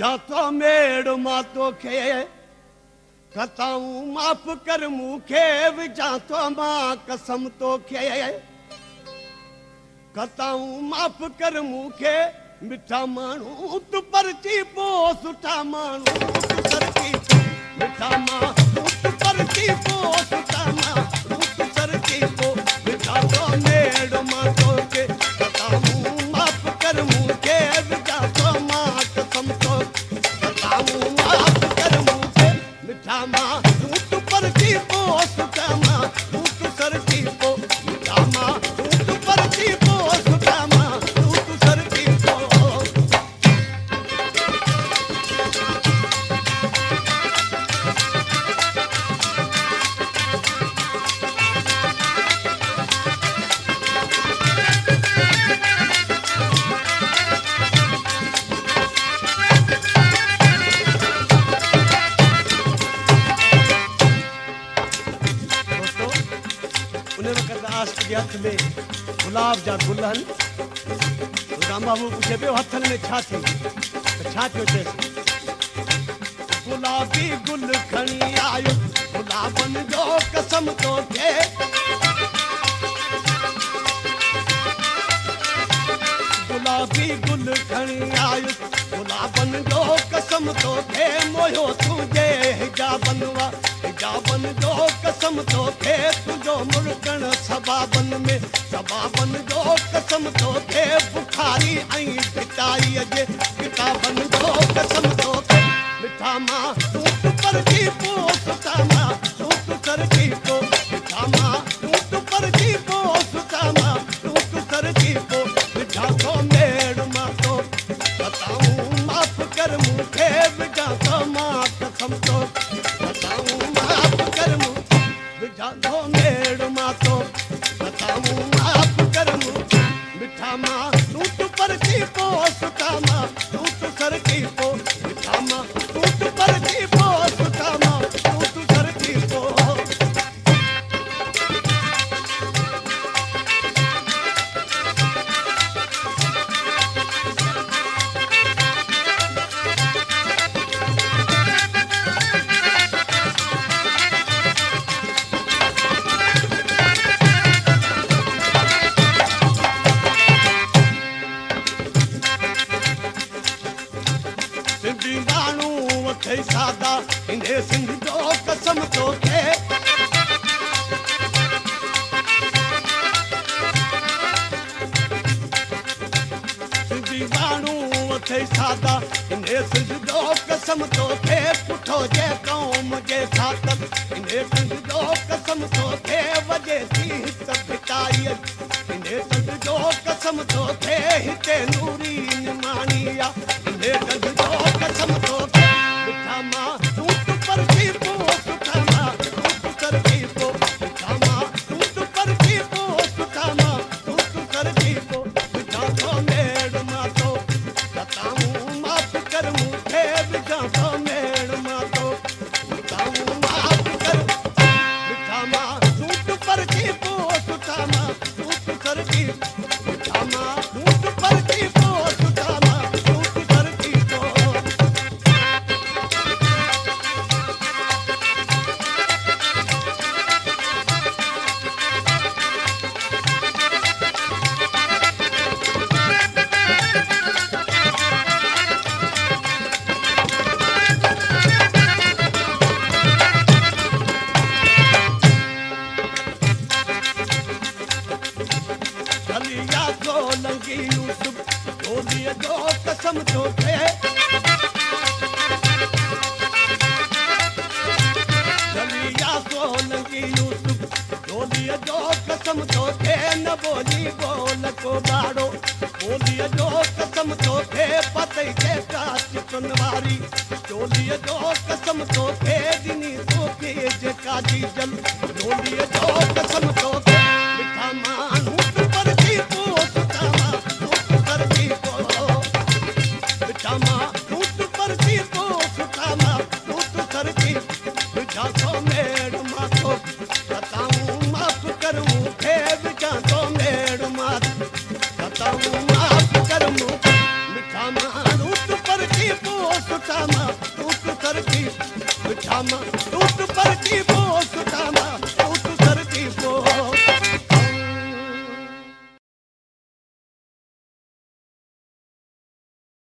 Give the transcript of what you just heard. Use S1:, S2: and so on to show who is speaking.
S1: विझा तो मेड़ मां तोखे कताऊं माफ़ कर मूंखे विझा तो मां कसम तोखे कताऊं माफ़ कर मूंखे मिठा माण्हू तू परची पो सुठा माण्हू तू सरची मिठा माण्हू तू परची पो सुठा माण्हू तू सरची पो विझा तो मेड़ मां तोखे कताऊं माफ़ कर मूंखे विझा तो मां कसम तोखे कताऊं माफ़ कर मूंखे मिठा माण्हू तू परची पो सुठा माण्हू तू सरची पो मिठा माण्हू तू परची पो सुठा माण्हू तू सरची पो के हथ में गुलाब जा गुल हन राम बाबू पूछे पियो हथन में छा थी तो छा थियो चएसि गुलाबी गुल खणी आयो गुलाबन जो कसम तोखे गुलाबी गुल खणी आयो गुलाबन जो कसम तोखे मोयो तुझे हिजाबन वा हिजाबन जो कसम तोखे तुझो मुड़कण सबाबन में सबाबन जो कसम तोखे बुखारी ऐं पिटाई जे किताबन जो कसम तोखे मिठा मां तू परची पो सुठा मां तू सरची पो मिठा मां तू परची पो सुठा मां तू सरची पो मिठा तो मेड़ मां तो बताऊं माफ़ कर मूंखे विझा तो मां कसम तो बताऊं माफ़ कर मूंखे विझा तो मेड़ मां तो बताऊं माफ़ कर मूंखे मिठा मां तू परची पो सुठा मां तू सरची पो मिठा मां तू परची पो सुठा मां तू सरची पो सिंधी माण्हू वठे सादा इन्हे सिंध जो कसम तोखे सिंधी माण्हू वठे सादा इन्हे सिंध जो कसम तोखे पुठो जे क़ौम जे ख़ातिर इन्हे सिंध जो कसम तोखे वॼे थी हिक भिटाई इन्हे सिंध जो कसम तोखे हिते नूरी निमाणी आ इन्हे सिंध जो कसम तोखे मिठा मां तू परची पो सुठा मां तू सरची पो मिठा मां तू परची पो सुठा मां तू सरची पो विझा तो मेड़ मां तो बताऊं माफ़ कर मूंखे विझा तो मेड़ मां तो बताऊं माफ़ कर मिठा मां तू परची पो सुठा मां तू सरची मिठा मां तू परची पो सुठा मां तू सरची पो चलिया तो लंगी यूसुफ टोलीअ जो कसम तोखे चलिया तो लंगी यूसुफ टोलीअ जो कसम तोखे न बोली बोल को बाड़ो टोलीअ जो कसम तोखे पतई के काच सुनवारी टोलीअ जो कसम तोखे ॾिनी तोखे जेका जी जल टोलीअ जो कसम तोखे मिठा माण्हू तू परची पो सुठा मां तू सरची पो मिठा मां तू परची पो सुठा मां तू सरची विझा तो मेड़ मां तो बताऊं माफ़ कर मूंखे विझा तो मेड़ मां बताऊं माफ़ कर मूंखे मिठा माण्हू तू परची पो धाम